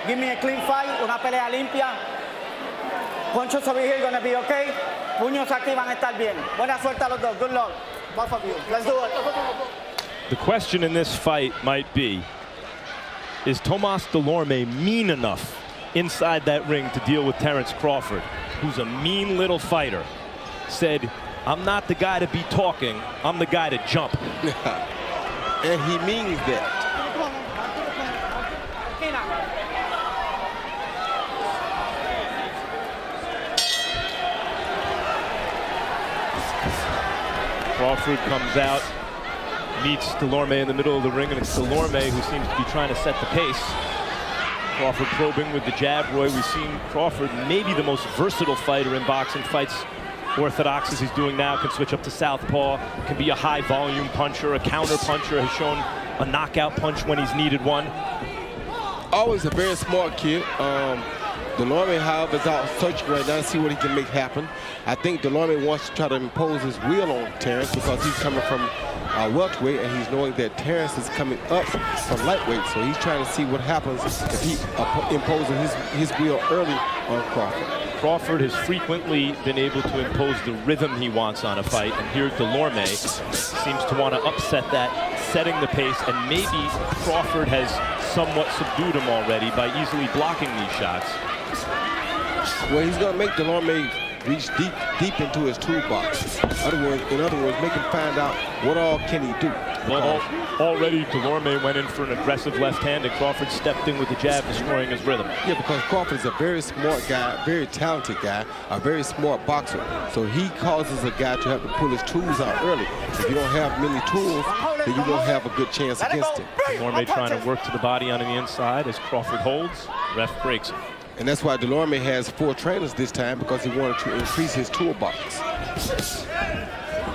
Give me a clean fight, una pelea limpia. Punches over here gonna be okay. Puños aquí van a estar bien. Buena suerte a los dos. Good luck. Both of you. Let's do it. The question in this fight might be, is Tomas Dulorme mean enough inside that ring to deal with Terence Crawford, who's a mean little fighter? Said, I'm not the guy to be talking, I'm the guy to jump. And he means that. Crawford comes out, meets Dulorme in the middle of the ring, and it's Dulorme who seems to be trying to set the pace. Crawford probing with the jab. Roy, we've seen Crawford, maybe the most versatile fighter in boxing, fights orthodox as he's doing now, can switch up to southpaw, can be a high volume puncher, a counter puncher, has shown a knockout punch when he's needed one. Always a very smart kid. Dulorme, however, is out searching right now to see what he can make happen. I think Dulorme wants to try to impose his will on Terence because he's coming from welterweight, and he's knowing that Terence is coming up from lightweight. So he's trying to see what happens if he imposes his will early on Crawford. Crawford has frequently been able to impose the rhythm he wants on a fight, and here Dulorme seems to want to upset that, setting the pace, and maybe Crawford has somewhat subdued him already by easily blocking these shots. Well, he's going to make Dulorme reach deep into his toolbox. In other words, make him find out what all can he do. Well, already Dulorme went in for an aggressive left hand, and Crawford stepped in with the jab, destroying his rhythm. Yeah, because Crawford is a very smart guy, very talented guy, a very smart boxer. So he causes a guy to have to pull his tools out early. If you don't have many tools, then you won't have a good chance against him. Dulorme trying to work to the body on the inside as Crawford holds. Ref breaks him. And that's why Dulorme has 4 trainers this time, because he wanted to increase his toolbox.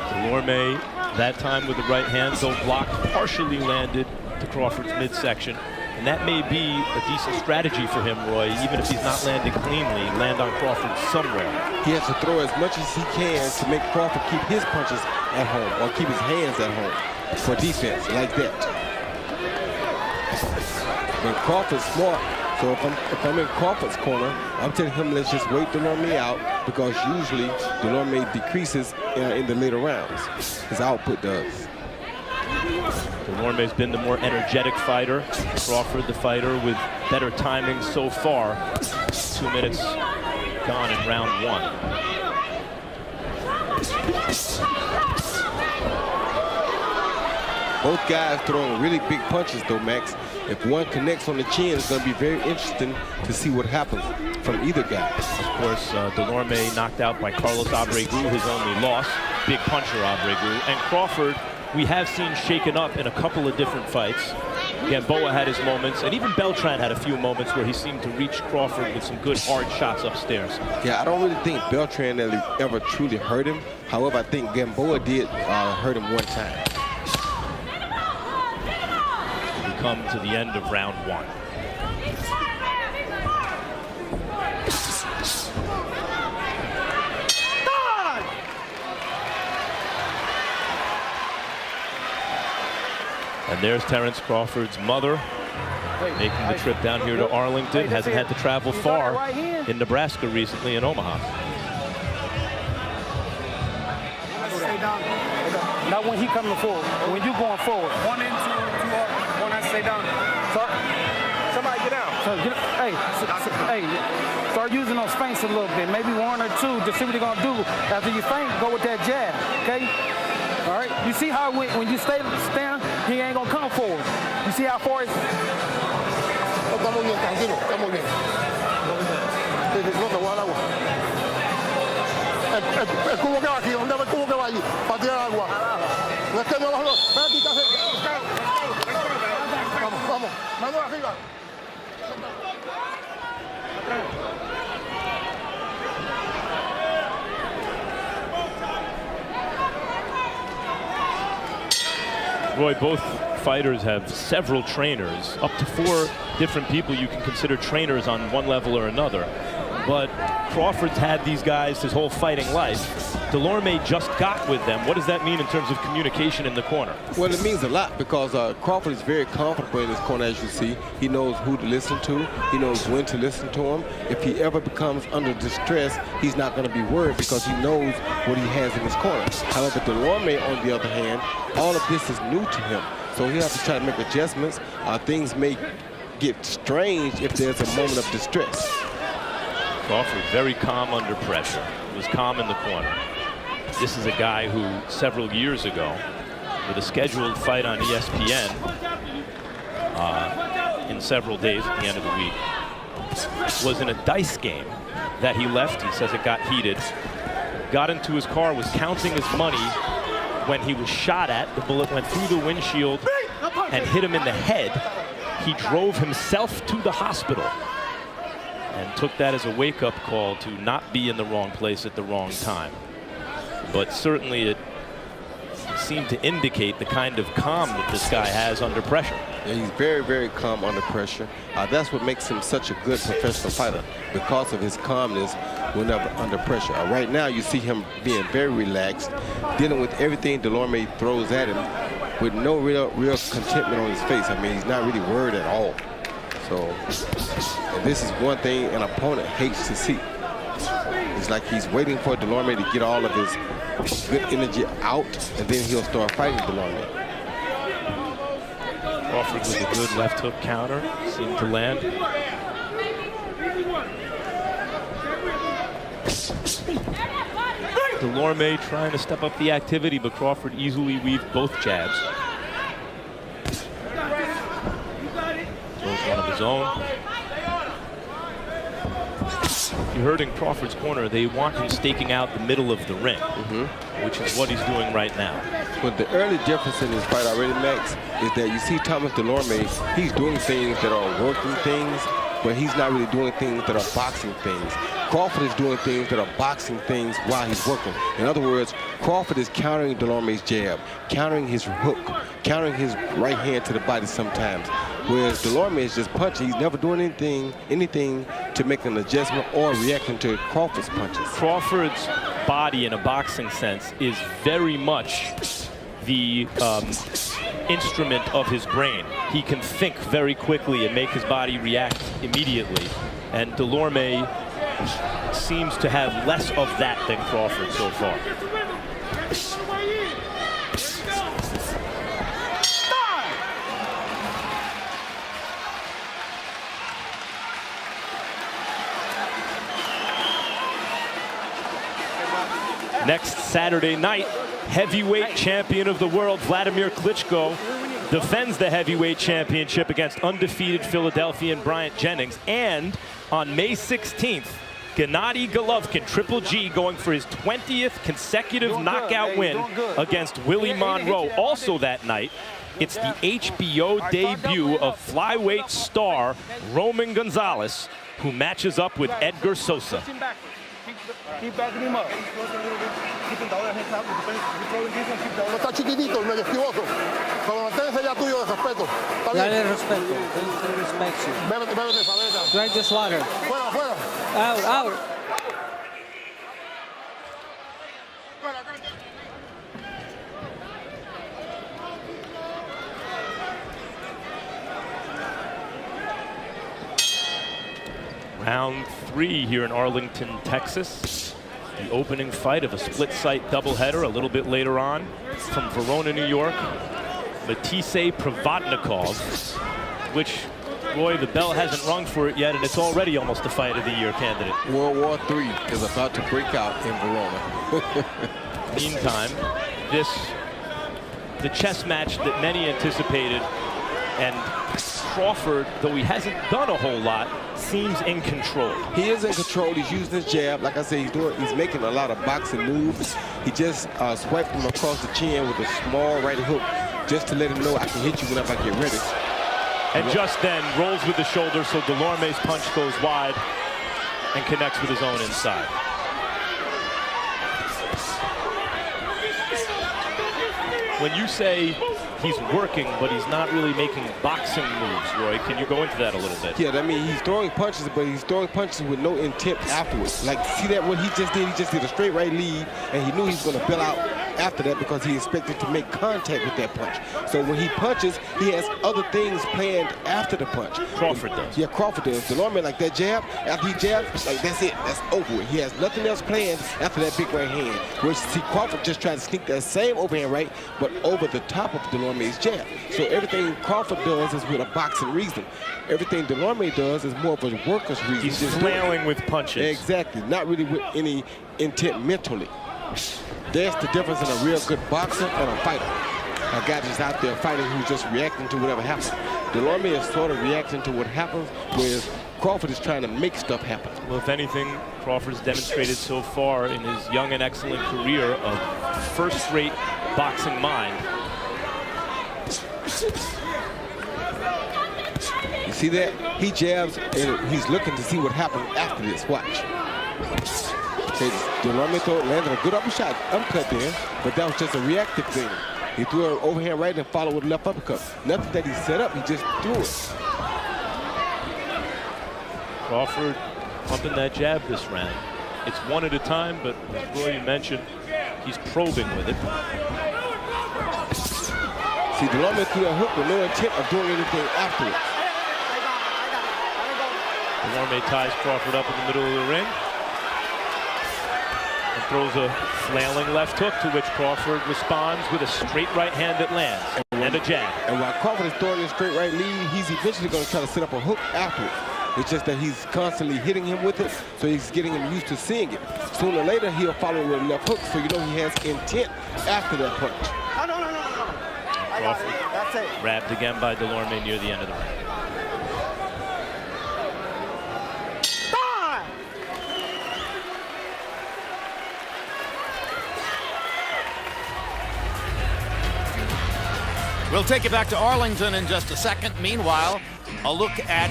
Dulorme, that time with the right hand, though blocked, partially landed to Crawford's midsection. And that may be a decent strategy for him, Roy, even if he's not landing cleanly, land on Crawford somewhere. He has to throw as much as he can to make Crawford keep his punches at home, or keep his hands at home for defense, like that. But Crawford's smart. So if I'm in Crawford's corner, I'm telling him let's just wait Dulorme out, because usually Dulorme decreases in the later rounds. His output does. Dulorme's been the more energetic fighter. Crawford, the fighter with better timing so far. 2 minutes gone in round 1. Both guys throwing really big punches, though, Max. If one connects on the chin, it's going to be very interesting to see what happens from either guy. Of course, Dulorme knocked out by Carlos Abregu, his only loss. Big puncher, Abregu. And Crawford, we have seen shaken up in a couple of different fights. Gamboa had his moments, and even Beltran had a few moments where he seemed to reach Crawford with some good hard shots upstairs. Yeah, I don't really think Beltran ever truly hurt him. However, I think Gamboa did hurt him one time. We come to the end of round 1. And there's Terence Crawford's mother making the trip down here to Arlington. Hasn't had to travel far in Nebraska recently, in Omaha. Not when he coming forward, when you going forward. 1 and 2 up, 1 and stay down. Somebody get out. So, hey, start using those feints a little bit. Maybe 1 or 2, just see what you're gonna do. After you feint, go with that jab, okay? All right, you see how when you stand, he ain't gonna come forward. You see how far it's... Estamos bien, tranquilo, estamos bien. No te voy a dar agua. El cubo que va aquí, ¿dónde va el cubo que va allí? Para tirar agua. No es que no lo... Ven aquí, vamos, mano arriba. Roy, both fighters have several trainers, up to 4 different people you can consider trainers on one level or another. But Crawford's had these guys his whole fighting life. Dulorme just got with them. What does that mean in terms of communication in the corner? Well, it means a lot because Crawford is very comfortable in his corner, as you see. He knows who to listen to. He knows when to listen to him. If he ever becomes under distress, he's not going to be worried because he knows what he has in his corner. However, Dulorme, on the other hand, all of this is new to him. So he'll have to try to make adjustments. Things may get strange if there's a moment of distress. Crawford very calm under pressure. He was calm in the corner. This is a guy who several years ago, with a scheduled fight on ESPN in several days at the end of the week, was in a dice game that he left. He says it got heated. Got into his car, was counting his money when he was shot at. The bullet went through the windshield and hit him in the head. He drove himself to the hospital and took that as a wake-up call to not be in the wrong place at the wrong time. But certainly it seemed to indicate the kind of calm that this guy has under pressure. Yeah, he's very, very calm under pressure. That's what makes him such a good professional fighter, because of his calmness whenever under pressure. Right now, you see him being very relaxed, dealing with everything Dulorme throws at him with no real contentment on his face. I mean, he's not really worried at all. So, and this is one thing an opponent hates to see. It's like he's waiting for Dulorme to get all of his good energy out, and then he'll start fighting Dulorme. Crawford with a good left hook counter, seemed to land. Dulorme trying to step up the activity, but Crawford easily weaved both jabs. Throws one of his own. You heard in Crawford's corner, they want him staking out the middle of the ring, which is what he's doing right now. But the early difference in this fight already, Max, is that you see Thomas Dulorme, he's doing things that are working things, but he's not really doing things that are boxing things. Crawford is doing things that are boxing things while he's working. In other words, Crawford is countering Dulorme's jab, countering his hook, countering his right hand to the body sometimes. Whereas Dulorme is just punching. He's never doing anything to make an adjustment or reacting to Crawford's punches. Crawford's body, in a boxing sense, is very much the instrument of his brain. He can think very quickly and make his body react immediately. And Dulorme seems to have less of that than Crawford so far. Next Saturday night, heavyweight champion of the world, Vladimir Klitschko, defends the heavyweight championship against undefeated Philadelphian Bryant Jennings. And on May 16th, Gennady Golovkin, Triple G, going for his 20th consecutive knockout win against Willie Monroe. Also that night, it's the HBO debut of flyweight star Roman Gonzalez, who matches up with Edgar Sosa. Keep backing him up. Está chiquitito, el medio esquivoso. Cuando manténgase ya tuyo de respeto. Está bien. Dale respeto. He respects you. Bébete esa, bébete. Drink this water. Fuera, fuera. Out, out. Round 3 here in Arlington, Texas. The opening fight of a split-site doubleheader a little bit later on. From Verona, New York, Matisse Provodnikov, which, Roy, the bell hasn't rung for it yet, and it's already almost a Fight of the Year candidate. World War III is about to break out in Verona. Meantime, the chess match that many anticipated, and Crawford, though he hasn't done a whole lot, seems in control. He is in control. He's using his jab. Like I said, he's making a lot of boxing moves. He just swiped him across the chin with a small right hook just to let him know I can hit you whenever I get ready. And just then rolls with the shoulder, so Dulorme's punch goes wide and connects with his own inside. When you say he's working, but he's not really making boxing moves, Roy. Can you go into that a little bit? Yeah, I mean, he's throwing punches, but he's throwing punches with no intent afterwards. Like, see that what he just did? He just did a straight right lead, and he knew he was going to bail out after that because he expected to make contact with that punch. So when he punches, he has other things planned after the punch. Crawford does. Yeah, Crawford does. Dulorme, like that jab, after he jabs, like that's it, that's over with. He has nothing else planned after that big right hand. Which, see, Crawford just tried to sneak that same overhand right, but over the top of Dulorme's jab. So everything Crawford does is with a boxing reason. Everything Dulorme does is more of a worker's reason. He's just flailing with punches. Exactly, not really with any intent mentally. There's the difference in a real good boxer and a fighter. A guy just out there fighting who's just reacting to whatever happens. Dulorme is sort of reacting to what happens, whereas Crawford is trying to make stuff happen. Well, if anything, Crawford's demonstrated so far in his young and excellent career a first-rate boxing mind. You see that? He jabs, and he's looking to see what happens after this. Watch. Dulorme landed a good uppercut there, but that was just a reactive thing. He threw an overhand right and followed with a left uppercut. Nothing that he set up, he just threw it. Crawford pumping that jab this round. It's one at a time, but as Roy mentioned, he's probing with it. See, Dulorme threw that hook with no intent of doing anything afterwards. Dulorme ties Crawford up in the middle of the ring and throws a flailing left hook, to which Crawford responds with a straight right hand that lands and a jab. And while Crawford is throwing his straight right lead, he's eventually going to try to set up a hook afterwards. It's just that he's constantly hitting him with it, so he's getting him used to seeing it. Sooner or later, he'll follow with a left hook, so you know he has intent after that punch. No. Crawford That's it. grabbed again by Dulorme near the end of the round. We'll take you back to Arlington in just a second. Meanwhile, a look at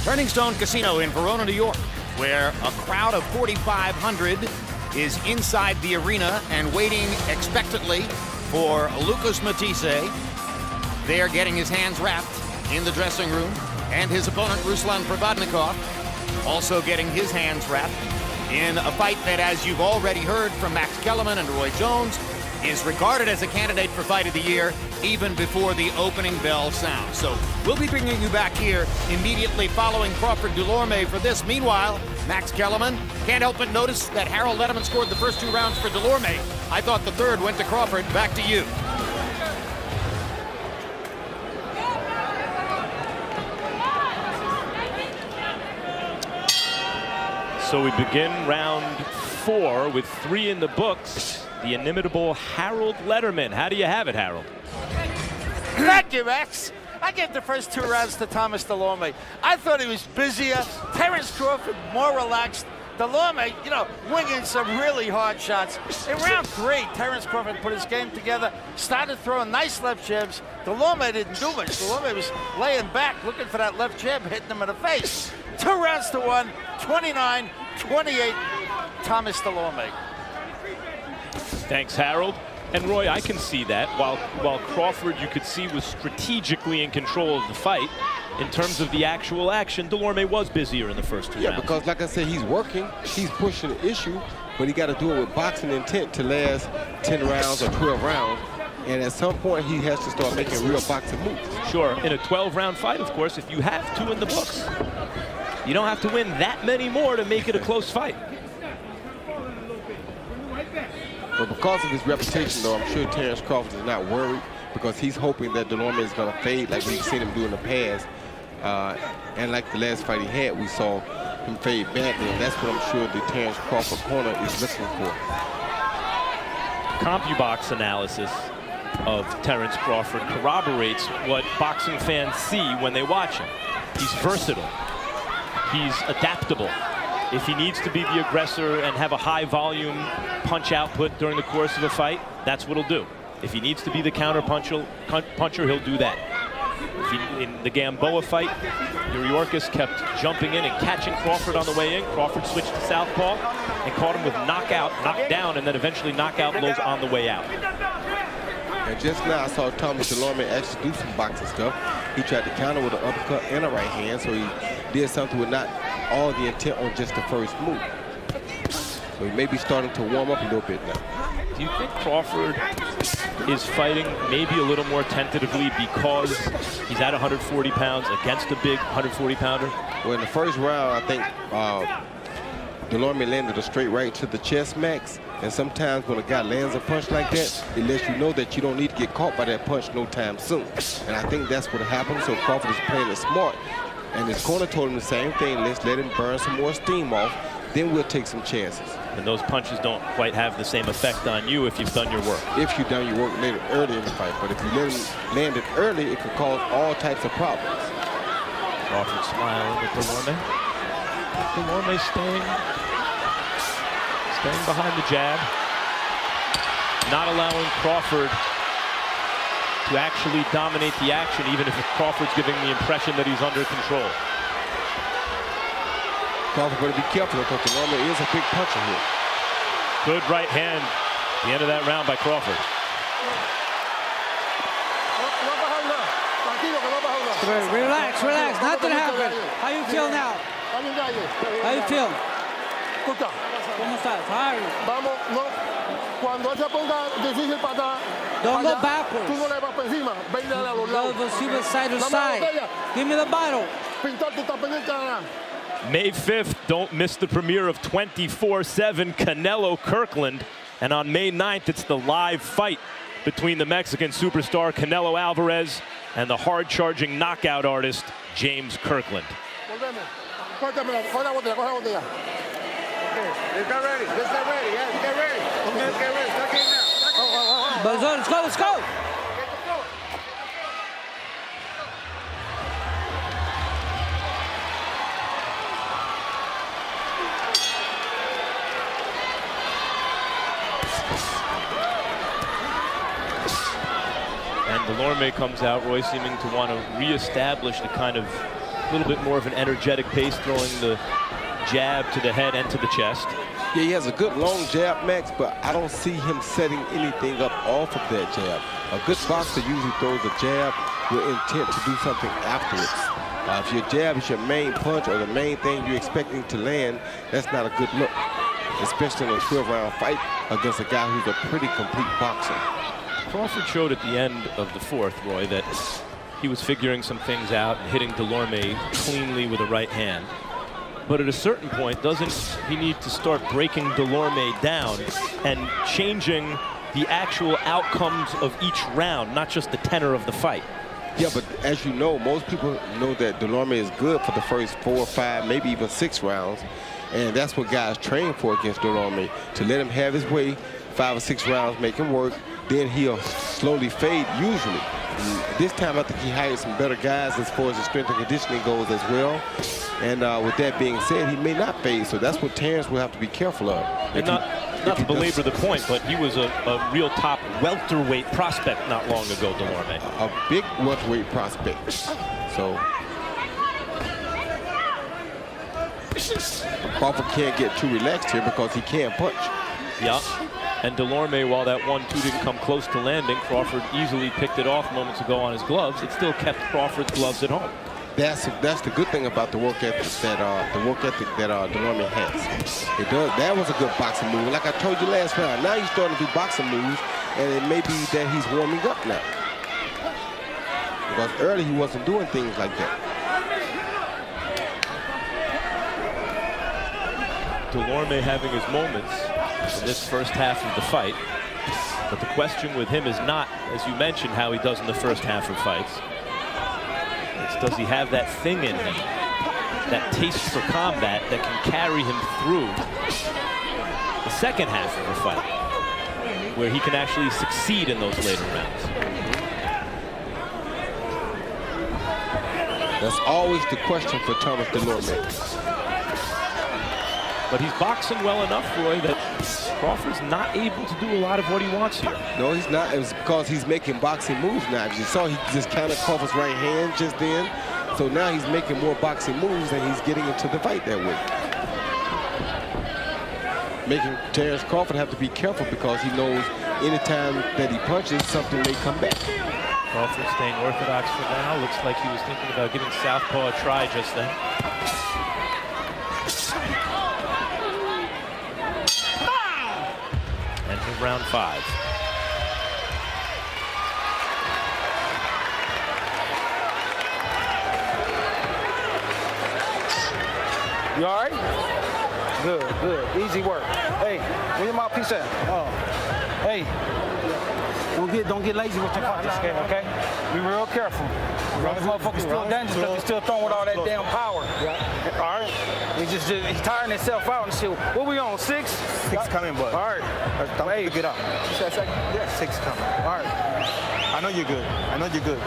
Turning Stone Casino in Verona, New York, where a crowd of 4,500 is inside the arena and waiting expectantly for Lucas Matisse. They're getting his hands wrapped in the dressing room, and his opponent, Ruslan Provodnikov, also getting his hands wrapped in a fight that, as you've already heard from Max Kellerman and Roy Jones, is regarded as a candidate for Fight of the Year even before the opening bell sounds. So we'll be bringing you back here immediately following Crawford Dulorme for this. Meanwhile, Max Kellerman can't help but notice that Harold Letterman scored the first 2 rounds for Dulorme. I thought the third went to Crawford. Back to you. So we begin round 4 with 3 in the books. The inimitable Harold Letterman. How do you have it, Harold? Thank you, Max. I gave the first 2 rounds to Thomas Dulorme. I thought he was busier. Terence Crawford more relaxed. Dulorme, you know, winging some really hard shots. In round 3, Terence Crawford put his game together, started throwing nice left jabs. Dulorme didn't do much. Dulorme was laying back, looking for that left jab, hitting him in the face. 2 rounds to 1, 29-28, Thomas Dulorme. Thanks, Harold. And Roy, I can see that. While Crawford, you could see, was strategically in control of the fight, in terms of the actual action, Dulorme was busier in the first 2 rounds. Yeah, because like I said, he's working, he's pushing the issue, but he got to do it with boxing intent to last 10 rounds or 12 rounds. And at some point, he has to start making real boxing moves. Sure, in a 12-round fight, of course, if you have 2 in the books, you don't have to win that many more to make it a close fight. But because of his reputation, though, I'm sure Terence Crawford is not worried, because he's hoping that Dulorme is going to fade like we've seen him do in the past. And like the last fight he had, we saw him fade badly, and that's what I'm sure the Terence Crawford corner is looking for. CompuBox analysis of Terence Crawford corroborates what boxing fans see when they watch him. He's versatile. He's adaptable. If he needs to be the aggressor and have a high volume punch output during the course of a fight, that's what he'll do. If he needs to be the counter puncher, he'll do that. In the Gamboa fight, Uriorkis kept jumping in and catching Crawford on the way in. Crawford switched to southpaw and caught him with knockdown, and then eventually knockout blows on the way out. And just now I saw Thomas Dulorme actually do some boxing stuff. He tried to counter with an uppercut and a right hand, so he did something with not all the intent on just the first move. So he may be starting to warm up a little bit now. Do you think Crawford is fighting maybe a little more tentatively because he's at 140 pounds against a big 140-pounder? Well, in the first round, I think Dulorme landed a straight right to the chest, Max. And sometimes when a guy lands a punch like that, it lets you know that you don't need to get caught by that punch no time soon. And I think that's what happened. So Crawford is playing it smart. And his corner told him the same thing. Let's let him burn some more steam off. Then we'll take some chances. And those punches don't quite have the same effect on you if you've done your work. If you've done your work later early in the fight. But if you let him land it early, it could cause all types of problems. Crawford smiling at Dulorme. Dulorme staying behind the jab. Not allowing Crawford to actually dominate the action, even if Crawford's giving the impression that he's under control. Crawford better be careful because Dulorme is a big puncher here. Good right hand. The end of that round by Crawford. Relax, relax. Nothing happened. How you feel now? How you feel? ¿Cómo estás? How are you? Vamos, no. Cuando él se ponga difícil para atrás, Don't go backwards. tú no le vas para encima, ve y dale a los lados. Go see side to Dame la side. botella. Give me the bottle. Pintor, tú estás pendiente de nada. May 5th, don't miss the premiere of 24/7 Canelo Kirkland. And on May 9th, it's the live fight between the Mexican superstar Canelo Alvarez and the hard-charging knockout artist James Kirkland. Volveme. Córtamela, coge la botella, coge la botella. Let's get ready. Let's get ready. Yeah, get ready. Let's get ready. Start getting now. Let's go, let's go. And Dulorme comes out, Roy, seeming to want to reestablish the kind of little bit more of an energetic pace, throwing the jab to the head and to the chest. Yeah, he has a good long jab, Max, but I don't see him setting anything up off of that jab. A good boxer usually throws a jab with intent to do something afterwards. If your jab is your main punch or the main thing you're expecting to land, that's not a good look, especially in a 12-round fight against a guy who's a pretty complete boxer. Crawford showed at the end of the fourth, Roy, that he was figuring some things out and hitting Dulorme cleanly with a right hand. But at a certain point, doesn't he need to start breaking Dulorme down and changing the actual outcomes of each round, not just the tenor of the fight? Yeah, but as you know, most people know that Dulorme is good for the first 4 or 5, maybe even 6 rounds. And that's what guys train for against Dulorme, to let him have his way, 5 or 6 rounds, make him work. Then he'll slowly fade, usually. And this time, I think he hired some better guys as far as the strength and conditioning goes as well. And with that being said, he may not fade, so that's what Terence will have to be careful of. And not to belabor the point, but he was a real top welterweight prospect not long ago, Dulorme. A big welterweight prospect. So Crawford can't get too relaxed here because he can't punch. Yeah. And Dulorme, while that 1-2 didn't come close to landing, Crawford easily picked it off moments ago on his gloves. It still kept Crawford's gloves at home. That's the good thing about the work ethic that Dulorme has. It does. That was a good boxing move. Like I told you last round, now he's starting to do boxing moves, and it may be that he's warming up now. Because early he wasn't doing things like that. Dulorme having his moments in this first half of the fight. But the question with him is not, as you mentioned, how he does in the first half of fights. It's does he have that thing in him, that taste for combat that can carry him through the second half of the fight, where he can actually succeed in those later rounds. That's always the question for Thomas Dulorme. But he's boxing well enough, Roy, that Crawford's not able to do a lot of what he wants here. No, he's not. It was because he's making boxing moves now. As you saw, he just countered Crawford's right hand just then. So now he's making more boxing moves and he's getting into the fight that way. Making Terence Crawford have to be careful because he knows anytime that he punches, something may come back. Crawford staying orthodox for now. Looks like he was thinking about giving southpaw a try just then. End of round 5. You all right? Good, good. Easy work. Hey, where your mouthpiece at? Oh. Hey. Don't get lazy with your punches, okay? Be real careful. This motherfucker's still dangerous because he's still throwing with all that damn power. Yeah. All right? He's tiring himself out and shit. What we on, 6? 6 coming, bud. All right. Hey, get up. You said second? Yeah, 6 coming. All right. I know you're good.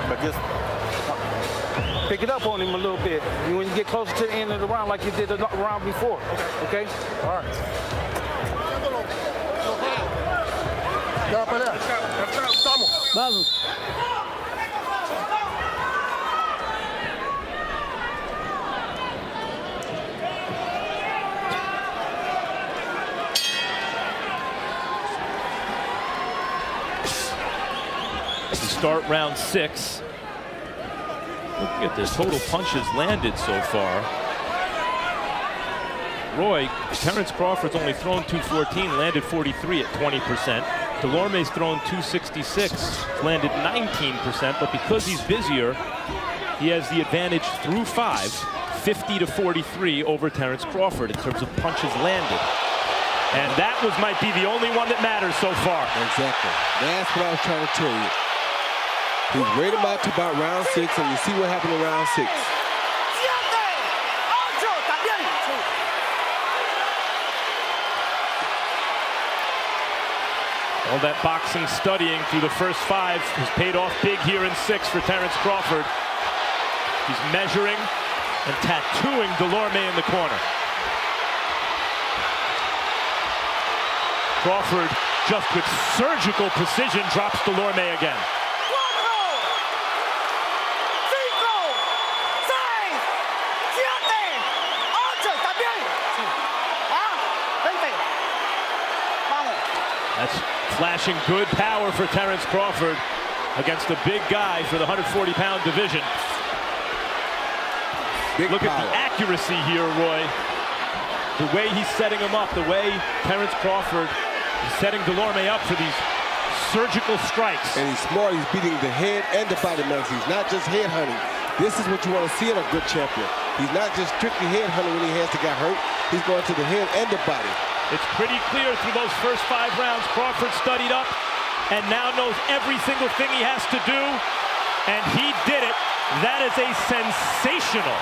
But just pick it up on him a little bit when you get closer to the end of the round like you did the round before. Okay? All right. Vamos. We start round 6. Look at this, total punches landed so far. Roy, Terence Crawford's only thrown 214, landed 43 at 20%. Dulorme's thrown 266, landed 19%, but because he's busier, he has the advantage through 5, 50-43 over Terence Crawford in terms of punches landed. And that might be the only one that matters so far. Exactly. That's what I was trying to tell you. He's right about to about round 6, and you see what happened in round 6. All that boxing studying through the first 5 has paid off big here in 6 for Terence Crawford. He's measuring and tattooing Dulorme in the corner. Crawford, just with surgical precision, drops Dulorme again. That's flashing good power for Terence Crawford against a big guy for the 140-pound division. Look at the accuracy here, Roy. The way he's setting him up, the way Terence Crawford is setting Dulorme up for these surgical strikes. And he's smart. He's beating the head and the body, man. He's not just head hunting. This is what you want to see in a good champion. He's not just strictly head hunting when he has to get hurt. He's going to the head and the body. It's pretty clear through those first 5 rounds, Crawford studied up and now knows every single thing he has to do, and he did it. That is a sensational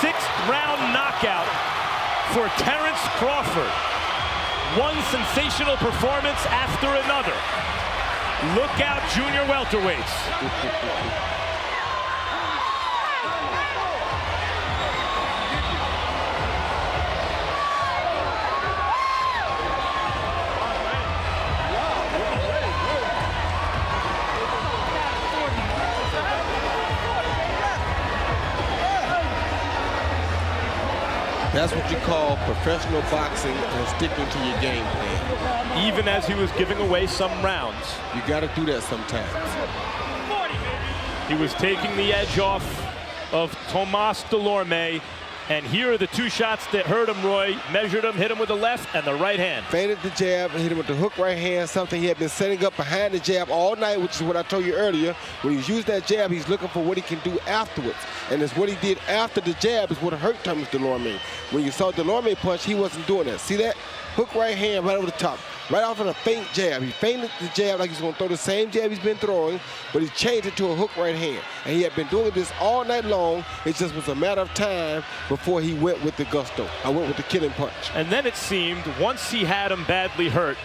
6th-round knockout for Terence Crawford. One sensational performance after another. Look out, junior welterweights. That's what you call professional boxing and sticking to your game plan. Even as he was giving away some rounds. You got to do that sometimes. He was taking the edge off of Tomas Dulorme, and here are the 2 shots that hurt him, Roy. Measured him, hit him with the left and the right hand. Feinted the jab, hit him with the hook right hand, something he had been setting up behind the jab all night, which is what I told you earlier. When he's used that jab, he's looking for what he can do afterwards. And it's what he did after the jab is what hurt Thomas Dulorme. When you saw Dulorme punch, he wasn't doing that. See that? Hook right hand right over the top. Right off of a feint jab. He feinted the jab like he's going to throw the same jab he's been throwing, but he changed it to a hook right hand. And he had been doing this all night long. It just was a matter of time before he went with the gusto. I went with the killing punch. And then it seemed, once he had him badly hurt,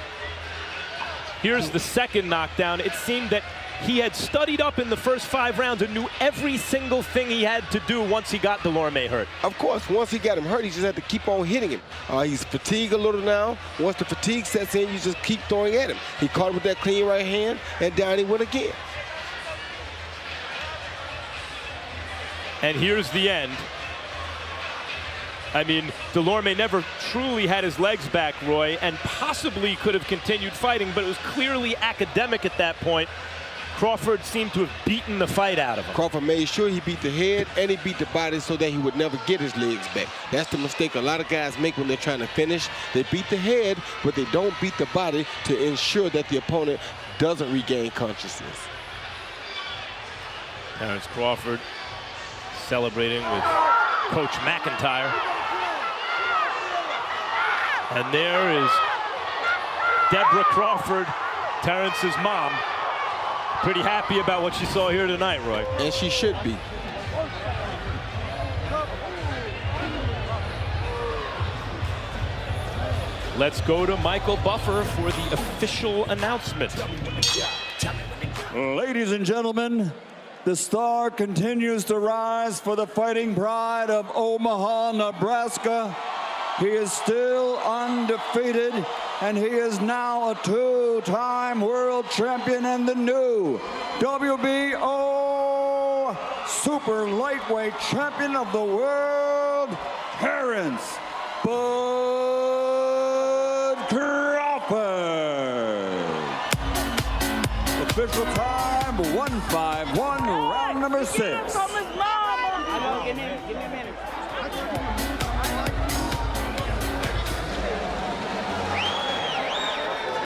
here's the second knockdown. It seemed that he had studied up in the first 5 rounds and knew every single thing he had to do once he got Dulorme hurt. Of course, once he got him hurt, he just had to keep on hitting him. He's fatigued a little now. Once the fatigue sets in, you just keep throwing at him. He caught him with that clean right hand, and down he went again. And here's the end. I mean, Dulorme never truly had his legs back, Roy, and possibly could have continued fighting, but it was clearly academic at that point. Crawford seemed to have beaten the fight out of him. Crawford made sure he beat the head and he beat the body so that he would never get his legs back. That's the mistake a lot of guys make when they're trying to finish. They beat the head, but they don't beat the body to ensure that the opponent doesn't regain consciousness. Terence Crawford celebrating with Coach McIntyre. And there is Deborah Crawford, Terence's mom. Pretty happy about what she saw here tonight, Roy. And she should be. Let's go to Michael Buffer for the official announcement. Ladies and gentlemen, the star continues to rise for the Fighting Pride of Omaha, Nebraska. He is still undefeated, and he is now a two-time world champion and the new WBO super lightweight champion of the world, Terence Bud Crawford. Official time, 151, round number 6.